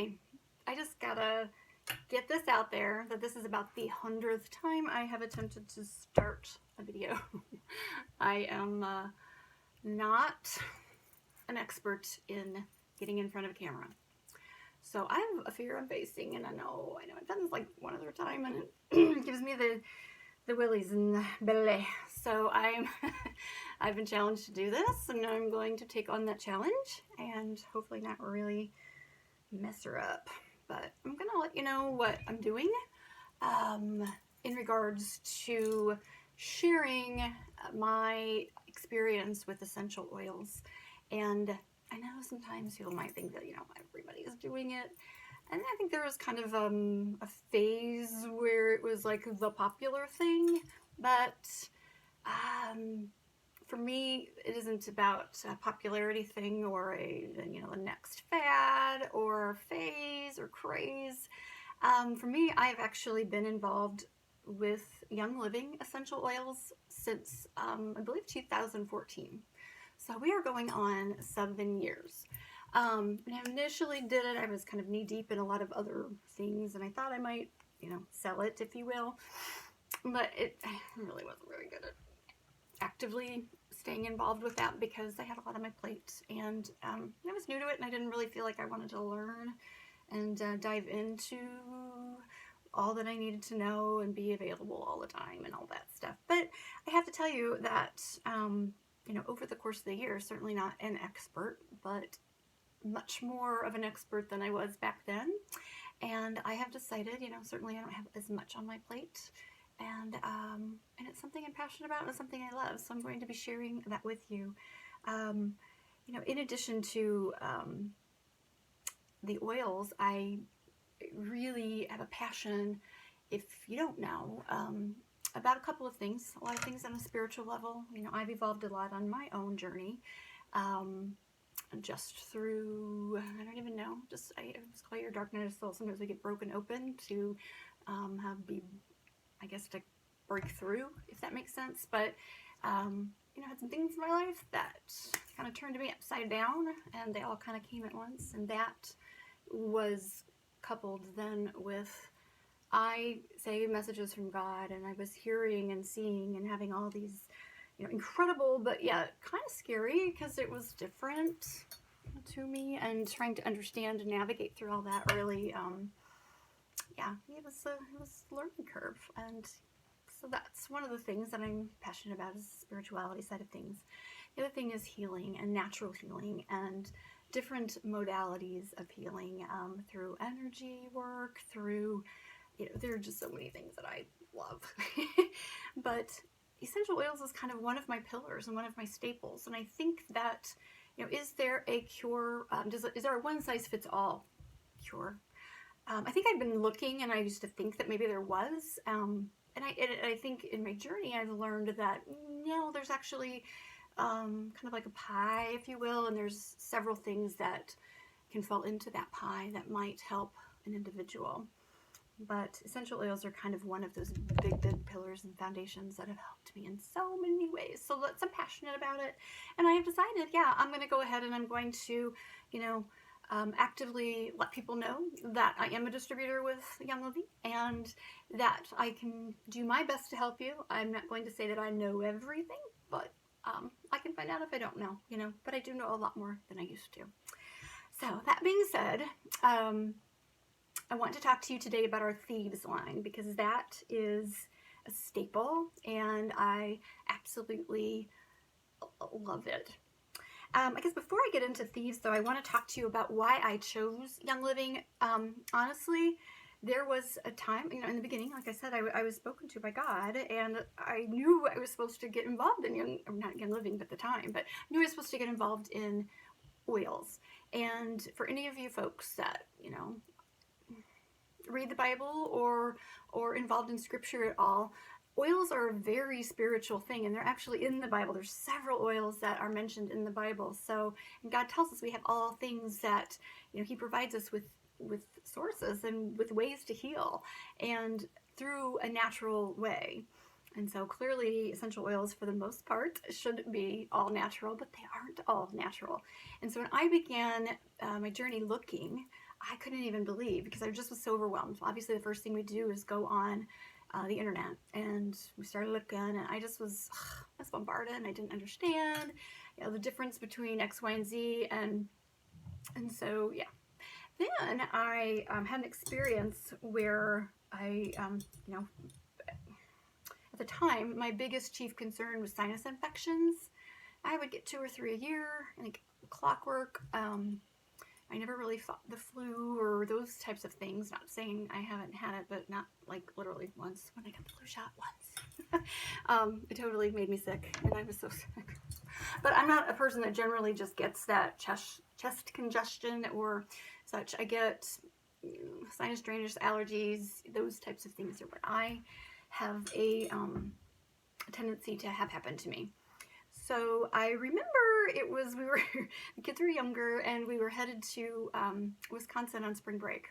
Anyway, I just gotta get this out there that this is about the 100th time I have attempted to start a video. I am not an expert in getting in front of a camera. So I have a fear I'm facing, and I know I've done this like one other time, and it gives me the willies and the belly. So I've been challenged to do this, and I'm going to take on that challenge and hopefully not really mess her up. But I'm gonna let you know what I'm doing in regards to sharing my experience with essential oils. And I know sometimes people might think that, everybody is doing it. And I think there was kind of a phase where it was like the popular thing. But for me, it isn't about a popularity thing or the next fad or phase or craze. For me, I've actually been involved with Young Living essential oils since, I believe, 2014. So we are going on 7 years. When I initially did it, I was kind of knee deep in a lot of other things, and I thought I might, sell it, if you will. But it really wasn't very good at actively staying involved with that because I had a lot on my plate, and I was new to it, and I didn't really feel like I wanted to learn and dive into all that I needed to know and be available all the time and all that stuff. But I have to tell you that, over the course of the year, certainly not an expert, but much more of an expert than I was back then. And I have decided, certainly I don't have as much on my plate, and it's something I'm passionate about and it's something I love. So I'm going to be sharing that with you. In addition to the oils, I really have a passion, if you don't know, about a couple of things, a lot of things on a spiritual level. I've evolved a lot on my own journey, just through, I don't even know, I just call it your dark night of soul. Sometimes we get broken open to to break through, if that makes sense. But, had some things in my life that kind of turned me upside down, and they all kind of came at once, and that was coupled then with I say messages from God, and I was hearing and seeing and having all these, incredible, but yeah, kind of scary because it was different to me, and trying to understand and navigate through all that really, it was a learning curve. And so that's one of the things that I'm passionate about, is the spirituality side of things. The other thing is healing and natural healing and different modalities of healing, through energy work, through, there are just so many things that I love. But essential oils is kind of one of my pillars and one of my staples. And I think that, is there a cure? Is there a one-size-fits-all cure? I think I've been looking, and I used to think that maybe there was. And I think in my journey, I've learned that, there's actually kind of like a pie, if you will, and there's several things that can fall into that pie that might help an individual. But essential oils are kind of one of those big pillars and foundations that have helped me in so many ways. So I'm passionate about it, and I have decided, I'm going to go ahead and I'm going to, actively let people know that I am a distributor with Young Living, and that I can do my best to help you. I'm not going to say that I know everything, but I can find out if I don't know, but I do know a lot more than I used to. So that being said, I want to talk to you today about our Thieves line, because that is a staple, and I absolutely love it. I guess before I get into Thieves, though, I want to talk to you about why I chose Young Living. Honestly, there was a time, in the beginning, like I said, I was spoken to by God, and I knew I was supposed to get involved in not Young Living at the time, but I knew I was supposed to get involved in oils. And for any of you folks that, read the Bible or involved in scripture at all, oils are a very spiritual thing, and they're actually in the Bible. There's several oils that are mentioned in the Bible. So, and God tells us we have all things that, He provides us with sources and with ways to heal, and through a natural way. And so clearly essential oils, for the most part, should be all natural, but they aren't all natural. And so when I began my journey looking, I couldn't even believe, because I just was so overwhelmed. Obviously, the first thing we do is go on the internet, and we started looking, and I was bombarded, and I didn't understand, the difference between X, Y, and Z, and so yeah. Then I had an experience where at the time, my biggest chief concern was sinus infections. I would get 2 or 3 a year, like clockwork. I never really fought the flu or those types of things. Not saying I haven't had it, but not like literally once. When I got the flu shot once. It totally made me sick, and I was so sick. But I'm not a person that generally just gets that chest congestion or such. I get sinus drainage, allergies, those types of things are what I have a tendency to have happen to me. So I remember the kids were younger, and we were headed to Wisconsin on spring break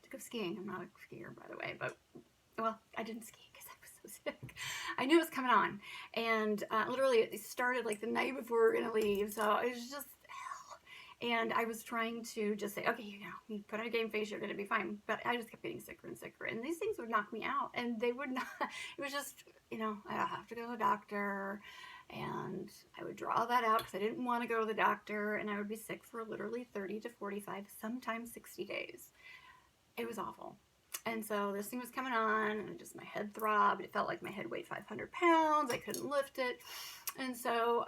to go skiing. I'm not a skier, by the way, but, well, I didn't ski because I was so sick. I knew it was coming on, and literally it started like the night before we were going to leave, so it was just hell. And I was trying to just say, okay, you put on a game face, you're going to be fine. But I just kept getting sicker and sicker, and these things would knock me out, and they would not. It was just, I'd have to go to the doctor. And I would draw that out because I didn't want to go to the doctor, and I would be sick for literally 30 to 45, sometimes 60 days. It was awful. And so this thing was coming on, and just my head throbbed. It felt like my head weighed 500 pounds. I couldn't lift it. And so,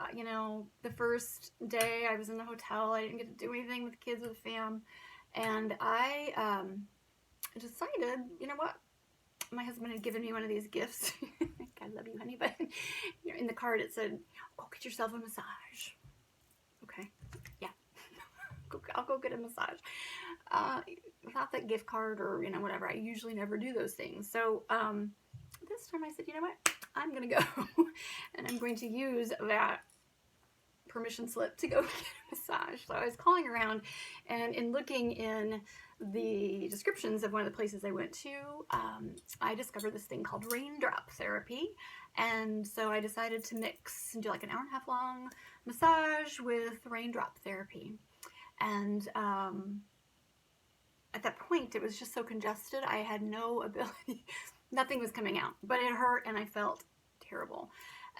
the first day I was in the hotel, I didn't get to do anything with the kids or the fam. And I decided, you know what? My husband had given me one of these gifts. I love you, honey, but in the card it said, "Go get yourself a massage." Okay, yeah, I'll go get a massage. Without that gift card or whatever, I usually never do those things. So this time I said, you know what, I'm gonna go, and I'm going to use that permission slip to go get a massage. So I was calling around, and in looking in the descriptions of one of the places I went to, I discovered this thing called raindrop therapy. And so I decided to mix and do like an hour-and-a-half long massage with raindrop therapy. And at that point, it was just so congested, I had no ability, nothing was coming out, but it hurt, and I felt terrible.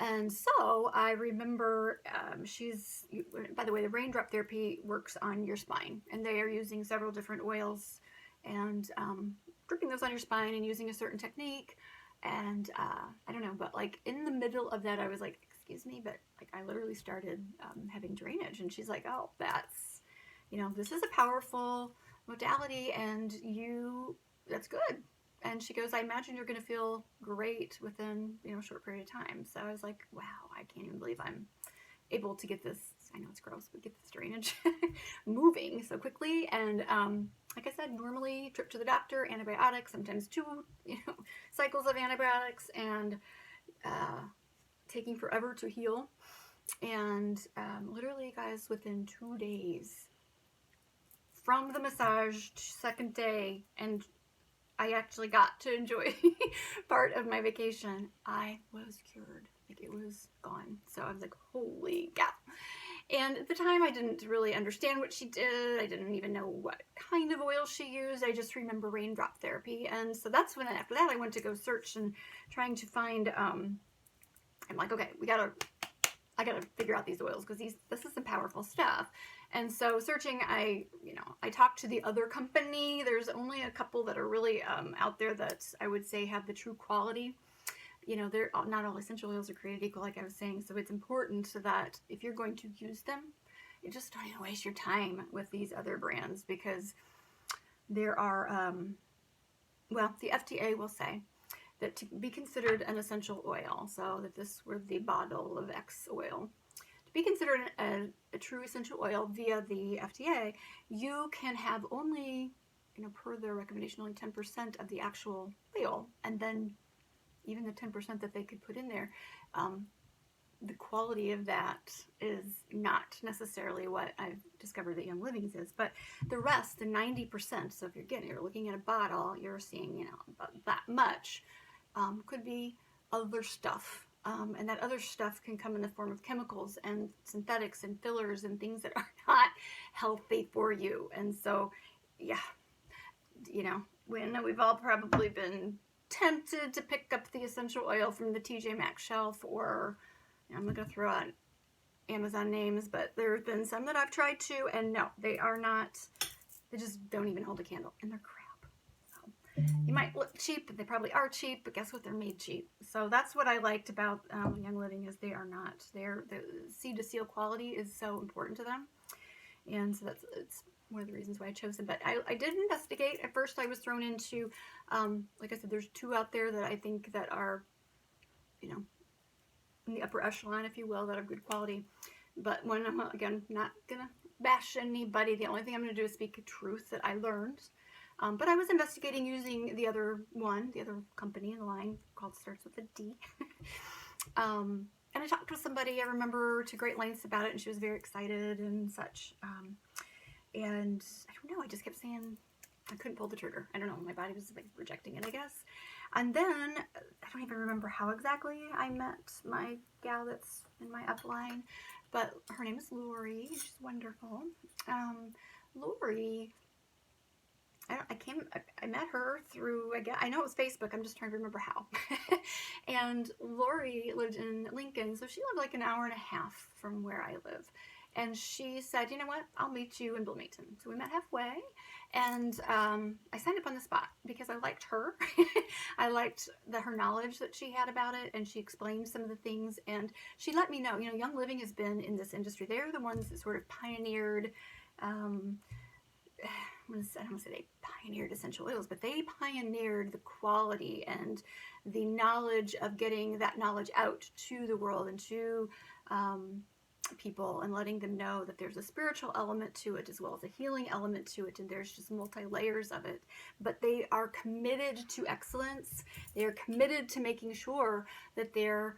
And so I remember by the way, the raindrop therapy works on your spine, and they are using several different oils and dripping those on your spine and using a certain technique. And I don't know, but like in the middle of that, I was like, excuse me, but like I literally started having drainage. And she's like, oh, that's, this is a powerful modality, and that's good. And she goes, I imagine you're going to feel great within, a short period of time. So I was like, wow, I can't even believe I'm able to get this, I know it's gross, but get this drainage moving so quickly. And like I said, normally trip to the doctor, antibiotics, sometimes 2, cycles of antibiotics, and taking forever to heal. And literally, guys, within 2 days from the massage, second day, and I actually got to enjoy part of my vacation, I was cured. Like, it was gone. So I was like, holy cow. And at the time, I didn't really understand what she did. I didn't even know what kind of oil she used. I just remember raindrop therapy. And so that's when, after that, I went to go search and trying to find, I'm like, okay, I gotta figure out these oils, because this is some powerful stuff. And so searching, I talked to the other company. There's only a couple that are really out there that I would say have the true quality. They're not all essential oils are created equal, like I was saying. So it's important so that if you're going to use them, you just don't even waste your time with these other brands, because there are, the FDA will say that to be considered an essential oil, so that this were the bottle of X oil, to be considered a true essential oil via the FDA, you can have only, per their recommendation, only 10% of the actual oil, and then even the 10% that they could put in there, the quality of that is not necessarily what I've discovered that Young Living's is, but the rest, the 90%, so if you're looking at a bottle, you're seeing, about that much, could be other stuff. And that other stuff can come in the form of chemicals and synthetics and fillers and things that are not healthy for you. And so yeah, we've all probably been tempted to pick up the essential oil from the TJ Maxx shelf, or I'm not going to throw out Amazon names, but there have been some that I've tried too, and no, they just don't even hold a candle, and they're crap. So you might look cheap, but they probably are cheap, but guess what? They're made cheap. So that's what I liked about Young Living, is the seed to seal quality is so important to them, and so it's one of the reasons why I chose them. But I did investigate. At first I was thrown into, like I said, there's 2 out there that I think that are, in the upper echelon, if you will, that are good quality. But when I'm, again, not going to bash anybody, the only thing I'm going to do is speak truth that I learned. But I was investigating using the other company in the line, starts with a D. And I talked with somebody, I remember, to great lengths about it, and she was very excited and such. And I don't know, I just kept saying I couldn't pull the trigger. I don't know, my body was like rejecting it, I guess. And then, I don't even remember how exactly I met my gal that's in my upline, but her name is Lori. She's wonderful. Lori, I met her through, I know it was Facebook, I'm just trying to remember how. And Lori lived in Lincoln, so she lived like an hour and a half from where I live. And she said, you know what, I'll meet you in Bloomington. So we met halfway, and I signed up on the spot because I liked her. I liked her knowledge that she had about it, and she explained some of the things, and she let me know, Young Living has been in this industry. They're the ones that sort of pioneered, I don't want to say they pioneered essential oils, but they pioneered the quality and the knowledge of getting that knowledge out to the world and to people, and letting them know that there's a spiritual element to it as well as a healing element to it, and there's just multi-layers of it. But they are committed to excellence. They are committed to making sure that their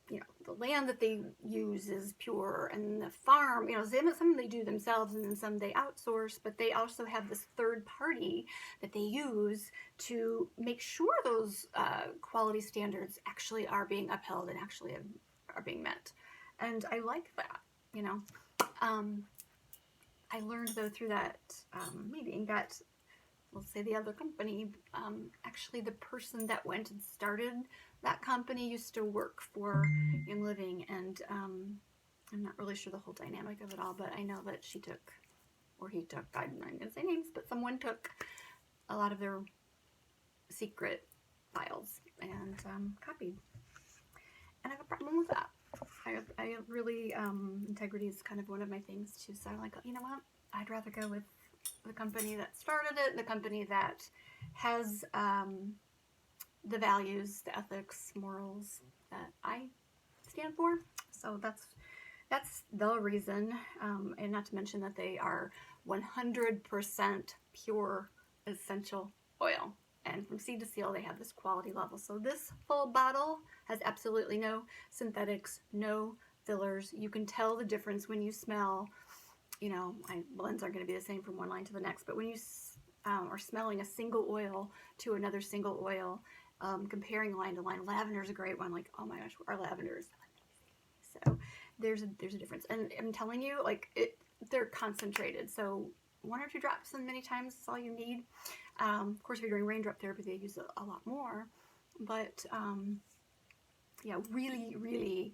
the land that they use is pure, and the farm, some they do themselves and then some they outsource, but they also have this third party that they use to make sure those quality standards actually are being upheld and actually are being met. And I like that, I learned, though, through that meeting that, let's say, the other company, actually the person that went and started that company used to work for Young Living, and I'm not really sure the whole dynamic of it all, but I know that he took, I'm not going to say names, but someone took a lot of their secret files and copied. And I have a problem with that. I really, integrity is kind of one of my things too, so I'm like, you know what, I'd rather go with the company that started it, the company that has the values, the ethics, morals that I stand for. So that's the reason, and not to mention that they are 100% pure essential oil. And from seed to seal, they have this quality level. So this full bottle has absolutely no synthetics, no fillers. You can tell the difference when you smell. My blends aren't going to be the same from one line to the next, but when you are smelling a single oil to another single oil, comparing line to line, lavender is a great one. Like, oh my gosh, our lavender is so there's a difference. And I'm telling you, they're concentrated. So 1 or 2 drops, and many times is all you need. Of course, if you're doing raindrop therapy, they use a lot more. But yeah, really, really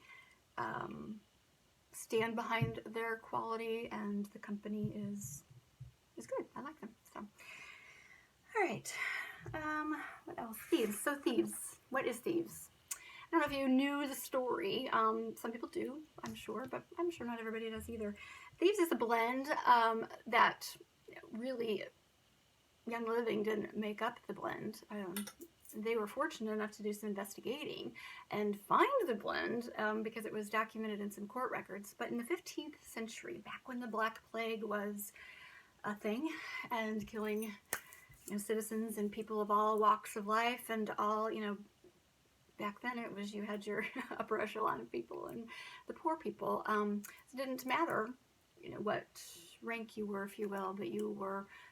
stand behind their quality, and the company is good. I like them. So, all right. What else? Thieves. So Thieves. What is Thieves? I don't know if you knew the story. Some people do, I'm sure, but I'm sure not everybody does either. Thieves is a blend that really Young Living didn't make up the blend. They were fortunate enough to do some investigating and find the blend because it was documented in some court records. But in the 15th century, back when the Black Plague was a thing and killing citizens and people of all walks of life, and all, back then it was, you had your upper echelon of people and the poor people. It didn't matter, what rank you were, if you will, but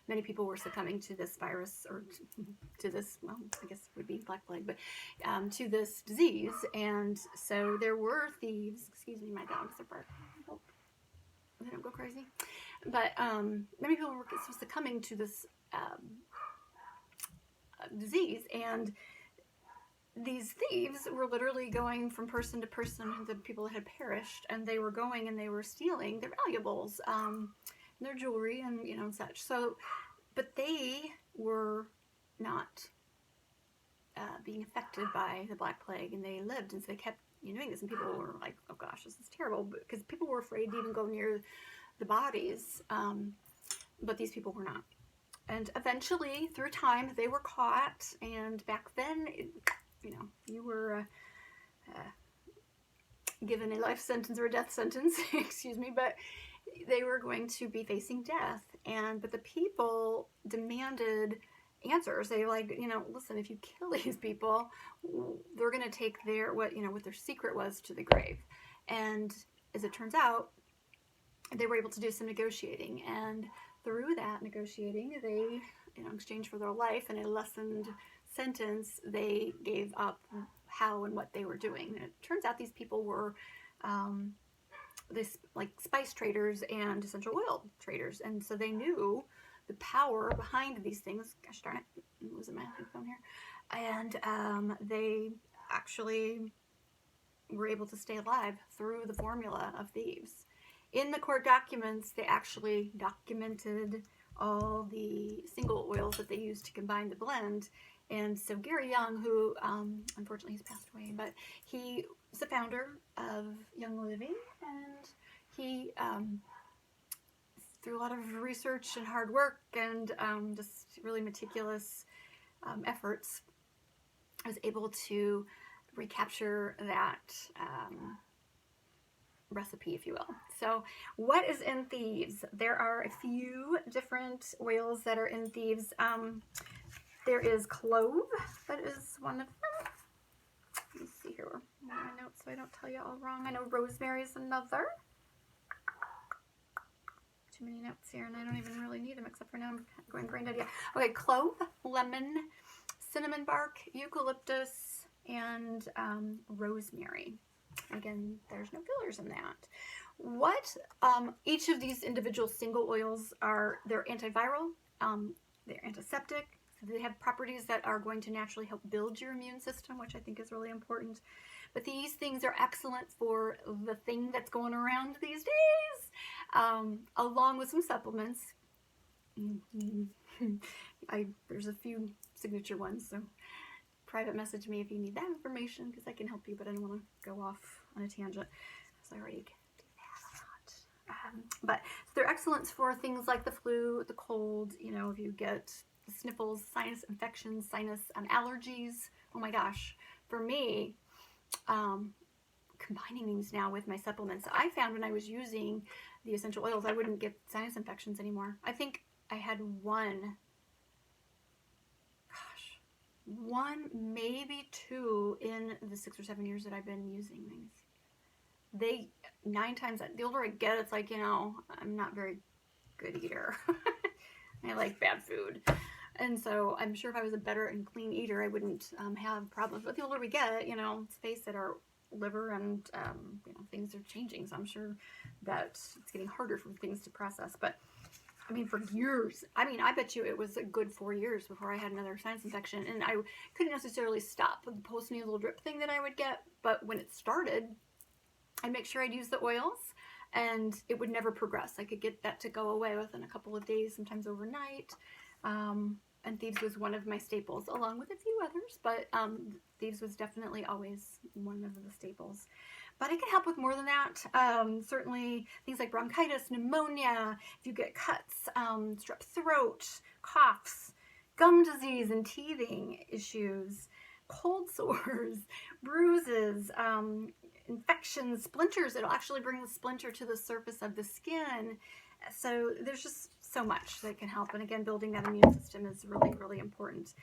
many people were succumbing to this virus, or to this, well, I guess it would be Black Plague, but to this disease. And so there were thieves, excuse me, my dogs are barking, I hope they don't go crazy. But many people were succumbing to this disease, and these thieves were literally going from person to person, the people that had perished, and they were going and they were stealing their valuables, their jewelry, and and such. So, but they were not being affected by the Black Plague, and they lived, and so they kept doing this, and people were like, "Oh gosh, this is terrible," because people were afraid to even go near the bodies, but these people were not. And eventually, through time, they were caught, and back then, you were given a life sentence or a death sentence, excuse me, but they were going to be facing death. But the people demanded answers. They were like, listen, if you kill these people, they're going to take what their secret was to the grave. And as it turns out, they were able to do some negotiating, and through that negotiating, they, in exchange for their life and a lessened sentence, they gave up how and what they were doing. And it turns out these people were like spice traders and essential oil traders, and so they knew the power behind these things. Gosh darn it, I'm losing my phone here. And they actually were able to stay alive through the formula of thieves. In the court documents, they actually documented all the single oils that they used to combine the blend. And so Gary Young, who unfortunately he's passed away, but he was the founder of Young Living, and he, through a lot of research and hard work and just really meticulous efforts, was able to recapture that recipe, if you will. So what is in Thieves? There are a few different oils that are in Thieves. There is clove, that is one of them. Let me see here, my notes so I don't tell you all wrong. I know rosemary is another. Too many notes here, and I don't even really need them, except for now I'm going brain dead. Yeah. Okay, clove, lemon, cinnamon bark, eucalyptus, and rosemary. Again, there's no fillers in that. What each of these individual single oils are, they're antiviral, they're antiseptic, so they have properties that are going to naturally help build your immune system, which I think is really important. But these things are excellent for the thing that's going around these days, along with some supplements. There's a few signature ones, so private message me if you need that information, because I can help you, but I don't want to go off on a tangent, because I already do that a lot. But so they're excellent for things like the flu, the cold, if you get sniffles, sinus infections, sinus allergies. Oh my gosh. For me, combining these now with my supplements, I found when I was using the essential oils, I wouldn't get sinus infections anymore. I think I had one, maybe two in the 6 or 7 years that I've been using these. They, 9 times, the older I get, it's like, I'm not very good eater. I like bad food. And so I'm sure if I was a better and clean eater, I wouldn't have problems. But the older we get, let's face it, our liver and, things are changing. So I'm sure that it's getting harder for things to process. But I mean, for years, I bet you it was a good 4 years before I had another sinus infection. And I couldn't necessarily stop the postnasal drip thing that I would get. But when it started, I'd make sure I'd use the oils, and it would never progress. I could get that to go away within a couple of days, sometimes overnight. And Thieves was one of my staples, along with a few others. But Thieves was definitely always one of the staples. But it can help with more than that. Certainly things like bronchitis, pneumonia, if you get cuts, strep throat, coughs, gum disease and teething issues, cold sores, bruises, infections, splinters. It'll actually bring the splinter to the surface of the skin. So there's just so much that can help. And again, building that immune system is really, really important.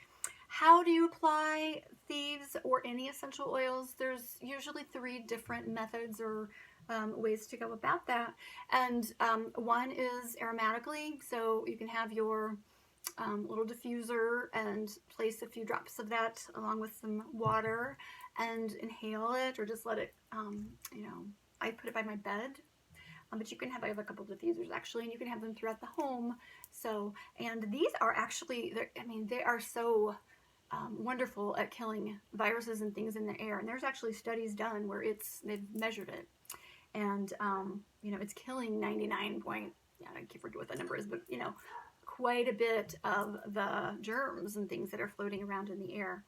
How do you apply Thieves or any essential oils? There's usually 3 different methods or ways to go about that. And one is aromatically. So you can have your little diffuser and place a few drops of that along with some water and inhale it, or just let it, I put it by my bed but you can have, I have a couple of diffusers actually, and you can have them throughout the home. So, and these are actually, I mean, they are so wonderful at killing viruses and things in the air. And there's actually studies done where they've measured it, and you know, it's killing 99 point, I can't forget what the number is, but you know, quite a bit of the germs and things that are floating around in the air.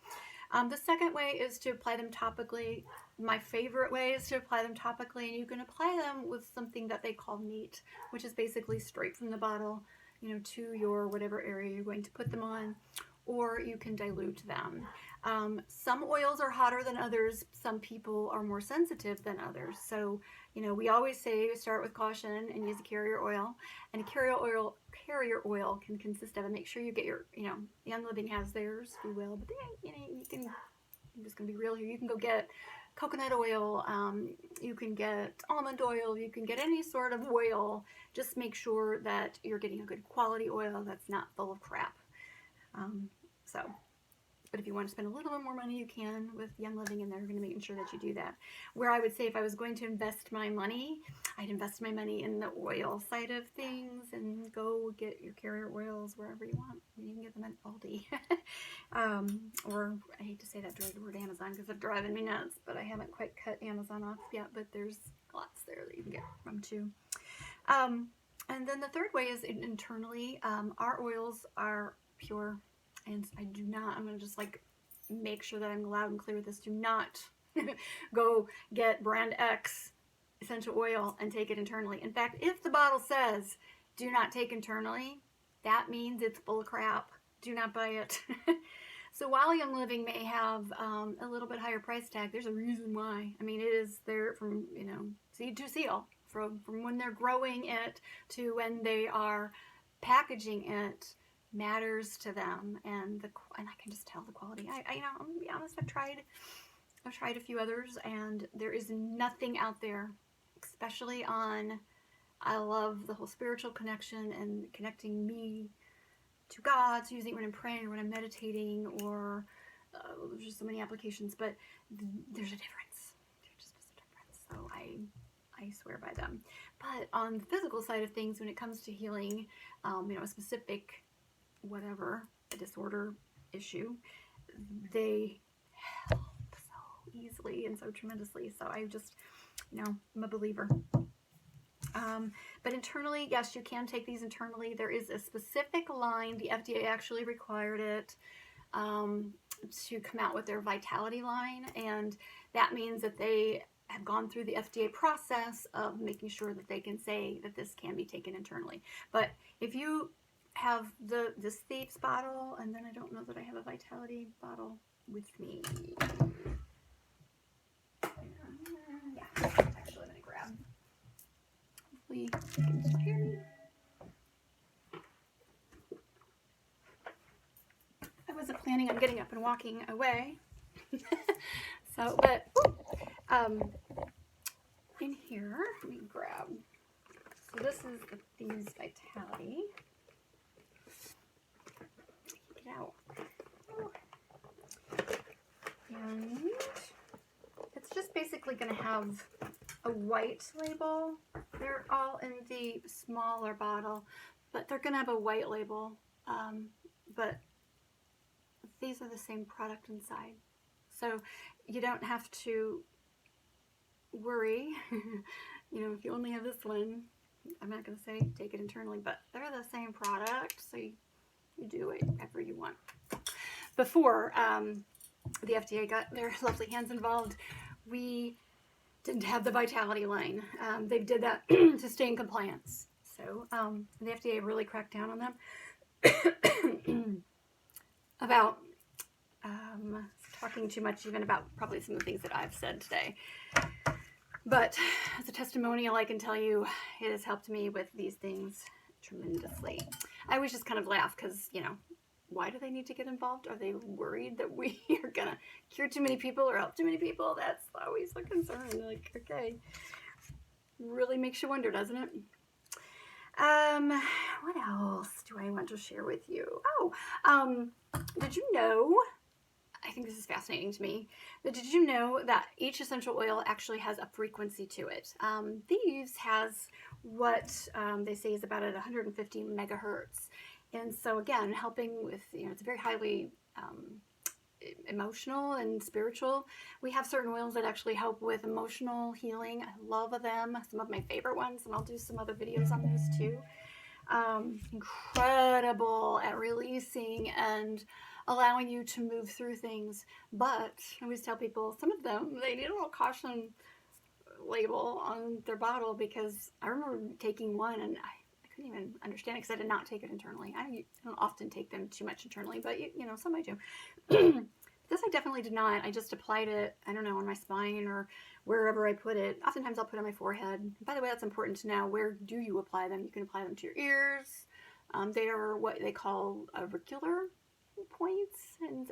The second way is to apply them topically. My favorite way is to apply them topically, and you can apply them with something that they call neat, which is basically straight from the bottle, you know, to your whatever area you're going to put them on, or you can dilute them. Some oils are hotter than others. Some people are more sensitive than others. So, you know, we always say start with caution and use a carrier oil. And a carrier oil can consist of, and make sure you get your, you know, Young Living has theirs, if you will. But then, you know, you can, I'm just gonna be real here. You can go get coconut oil. You can get almond oil. You can get any sort of oil. Just make sure that you're getting a good quality oil that's not full of crap. But if you want to spend a little bit more money, you can with Young Living, and they're going to make sure that you do that. Where I would say if I was going to invest my money, I'd invest my money in the oil side of things and go get your carrier oils wherever you want. You can get them at Aldi. Or I hate to say that direct word Amazon because they're driving me nuts, but I haven't quite cut Amazon off yet, but there's lots there that you can get from too. And then the third way is internally. Our oils are pure. And I'm going to just like make sure that I'm loud and clear with this. Do not go get brand X essential oil and take it internally. In fact, if the bottle says do not take internally, that means it's full of crap. Do not buy it. So while Young Living may have a little bit higher price tag, there's a reason why. I mean, it is there from, you know, seed to seal, from when they're growing it to when they are packaging it. Matters to them, and I can just tell the quality. You know, I'm gonna be honest, I've tried a few others, and there is nothing out there, especially on, I love the whole spiritual connection and connecting me to God, so using it when I'm praying or when I'm meditating, or there's just so many applications, but there's a difference. There just is a difference. So I swear by them. But on the physical side of things, when it comes to healing, you know, a specific whatever, a disorder issue, they help so easily and so tremendously. So I just, you know, I'm a believer. But internally, yes, you can take these internally. There is a specific line, the FDA actually required it to come out with their Vitality line, and that means that they have gone through the FDA process of making sure that they can say that this can be taken internally. But if you have this Thieves bottle, and then I don't know that I have a Vitality bottle with me. Yeah, actually I'm going to grab. Hopefully you can still hear me. I wasn't planning on getting up and walking away. So, but in here, let me grab. So this is the Thieves Vitality. Out. And it's just basically going to have a white label. They're all in the smaller bottle, but they're going to have a white label. But these are the same product inside. So you don't have to worry. You know, if you only have this one, I'm not going to say take it internally, but they're the same product. So you do whatever you want. Before the FDA got their lovely hands involved, we didn't have the Vitality line. They did that to stay in compliance. So the FDA really cracked down on them about talking too much even about probably some of the things that I've said today. But as a testimonial, I can tell you it has helped me with these things tremendously. I always just kind of laugh because, you know, why do they need to get involved? Are they worried that we are going to cure too many people or help too many people? That's always a concern. Like, okay. Really makes you wonder, doesn't it? What else do I want to share with you? Oh, did you know, I think this is fascinating to me. But did you know that each essential oil actually has a frequency to it? Thieves has what they say is about at 150 megahertz. And so again, helping with, it's very highly emotional and spiritual. We have certain oils that actually help with emotional healing. I love them. Some of my favorite ones, and I'll do some other videos on those too. Incredible at releasing and allowing you to move through things. But I always tell people, some of them, they need a little caution label on their bottle, because I remember taking one and I couldn't even understand it because I did not take it internally. I don't often take them too much internally, but some I do. This I definitely did not. I just applied it, I don't know, on my spine or wherever I put it. Oftentimes I'll put it on my forehead. By the way, that's important to know. Where do you apply them? You can apply them to your ears. They are what they call auricular points, and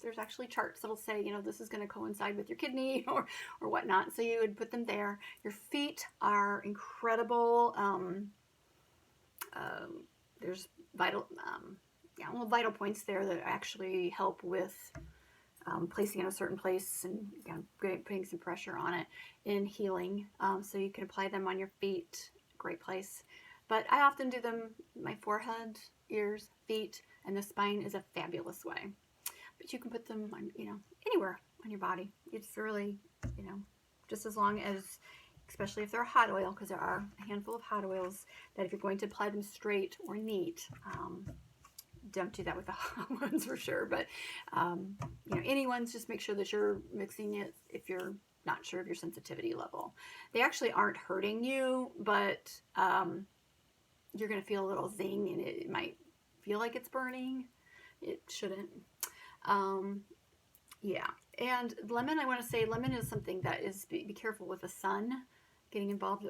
there's actually charts that'll say, this is going to coincide with your kidney or whatnot. So you would put them there. Your feet are incredible. There's vital points there that actually help with placing in a certain place and putting some pressure on it in healing. So you can apply them on your feet, great place. But I often do them my forehead, ears, feet, and the spine is a fabulous way. But you can put them on, anywhere on your body. It's really, just as long as, especially if they're a hot oil, because there are a handful of hot oils that if you're going to apply them straight or neat, don't do that with the hot ones for sure. But, any ones, just make sure that you're mixing it if you're not sure of your sensitivity level. They actually aren't hurting you, but you're going to feel a little zing, and it might feel like it's burning. It shouldn't. Yeah. And lemon, I want to say lemon is something that is, be careful with the sun, getting involved,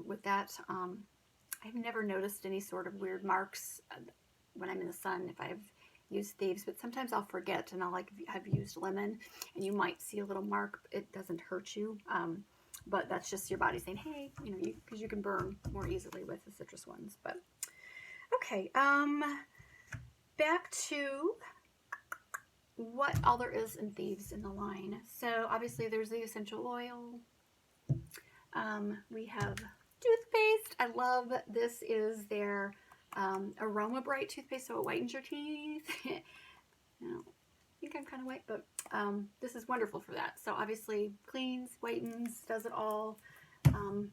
with that. I've never noticed any sort of weird marks when I'm in the sun if I've used Thieves, but sometimes I'll forget and I've used lemon and you might see a little mark. It doesn't hurt you. But that's just your body saying, hey, because you can burn more easily with the citrus ones. But okay, back to what all there is in Thieves in the line. So obviously there's the essential oil. We have toothpaste. I love this. Is their Aroma Bright toothpaste, so it whitens your teeth. I think I'm kind of white, but this is wonderful for that. So obviously cleans, whitens, does it all.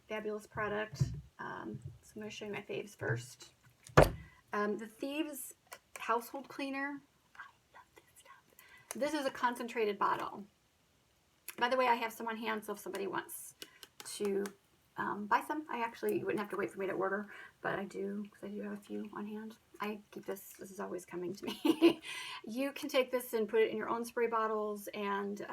Fabulous product. So I'm going to show you my faves first. The Thieves household cleaner. I love this stuff. This is a concentrated bottle. By the way, I have some on hand, so if somebody wants to buy some, you wouldn't have to wait for me to order, but I do, because I do have a few on hand. I keep this is always coming to me. You can take this and put it in your own spray bottles and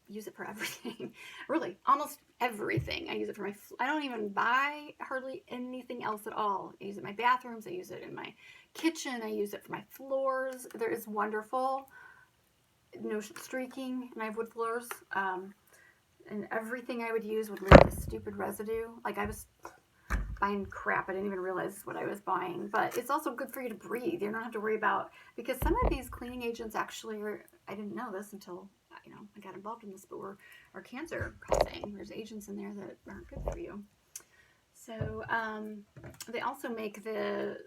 use it for everything. Really, almost everything. I use it for I don't even buy hardly anything else at all. I use it in my bathrooms, I use it in my kitchen, I use it for my floors. There is wonderful, no streaking, and I have wood floors. And everything I would use would leave this stupid residue. Like, I was buying crap. I didn't even realize what I was buying. But it's also good for you to breathe. You don't have to worry about, because some of these cleaning agents actually I didn't know this until, I got involved in this, but are cancer causing. There's agents in there that aren't good for you. So, they also make the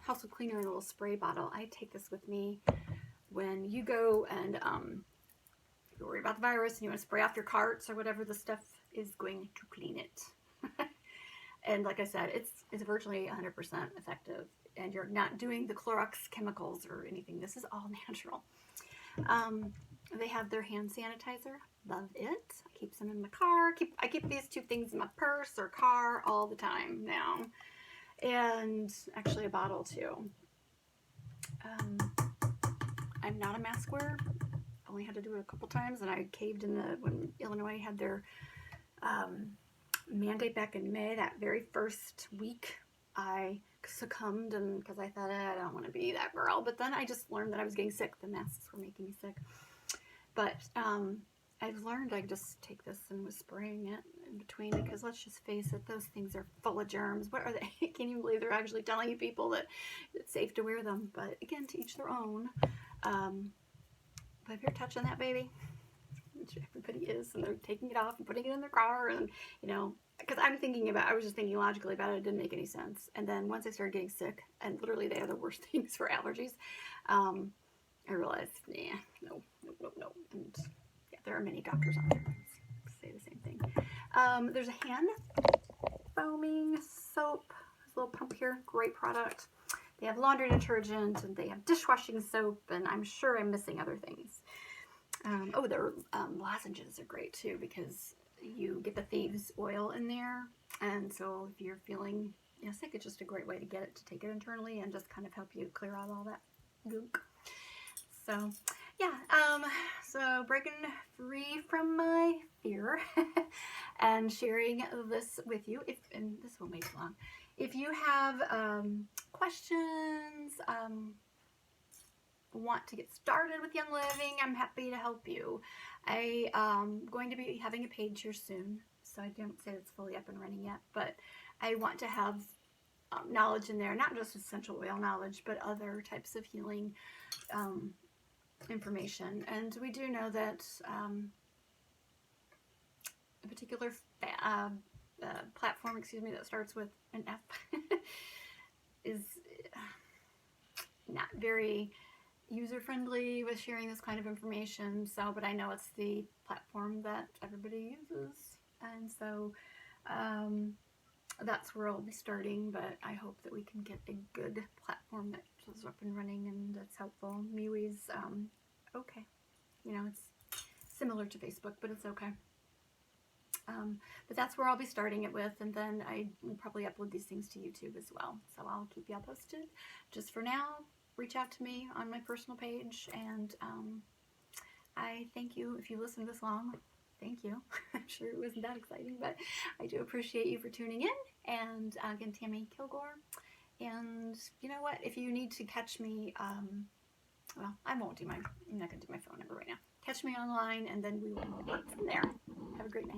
household cleaner in a little spray bottle. I take this with me when you go and, you're worried about the virus and you want to spray off your carts or whatever, the stuff is going to clean it. And like I said, it's virtually 100% effective, and you're not doing the Clorox chemicals or anything. This is all natural. They have their hand sanitizer. Love it. I keep some in my car. I keep these two things in my purse or car all the time now. And actually a bottle too. I'm not a mask wearer. Only had to do it a couple times, and I caved in when Illinois had their mandate back in May. That very first week I succumbed, and because I thought, I don't want to be that girl. But then I just learned that I was getting sick. The masks were making me sick. But I've learned I just take this and was spraying it in between, because let's just face it, those things are full of germs. What are they? I can't even believe they're actually telling you people that it's safe to wear them. But again, to each their own. But if you're touching that baby, which everybody is, and they're taking it off and putting it in their car, and you know, because I was just thinking logically about it. It didn't make any sense. And then once I started getting sick, and literally they are the worst things for allergies, I realized, nah, no. And yeah, there are many doctors out there that say the same thing. There's a hand foaming soap. This little pump here, great product. They have laundry detergent, and they have dishwashing soap, and I'm sure I'm missing other things. Oh, their lozenges are great too, because you get the Thieves oil in there, and so if you're feeling sick, it's just a great way to get it, to take it internally and just kind of help you clear out all that gunk. So yeah, so breaking free from my fear and sharing this with you, and this won't make long. If you have questions, want to get started with Young Living, I'm happy to help you. I am going to be having a page here soon, so I don't say it's fully up and running yet, but I want to have knowledge in there, not just essential oil knowledge, but other types of healing information. And we do know that a particular platform, that starts with an F is not very user-friendly with sharing this kind of information. So, but I know it's the platform that everybody uses, and so that's where I'll be starting. But I hope that we can get a good platform that's up and running and that's helpful. MeWe's okay, it's similar to Facebook, but it's okay. But that's where I'll be starting it with, and then I will probably upload these things to YouTube as well. So I'll keep y'all posted. Just for now, reach out to me on my personal page, and I thank you. If you listened this long, thank you. I'm sure it wasn't that exciting, but I do appreciate you for tuning in. And again, Tammy Kilgore. And you know what? If you need to catch me, well, I'm not going to do my phone number right now. Catch me online, and then we will move on from there. Have a great night.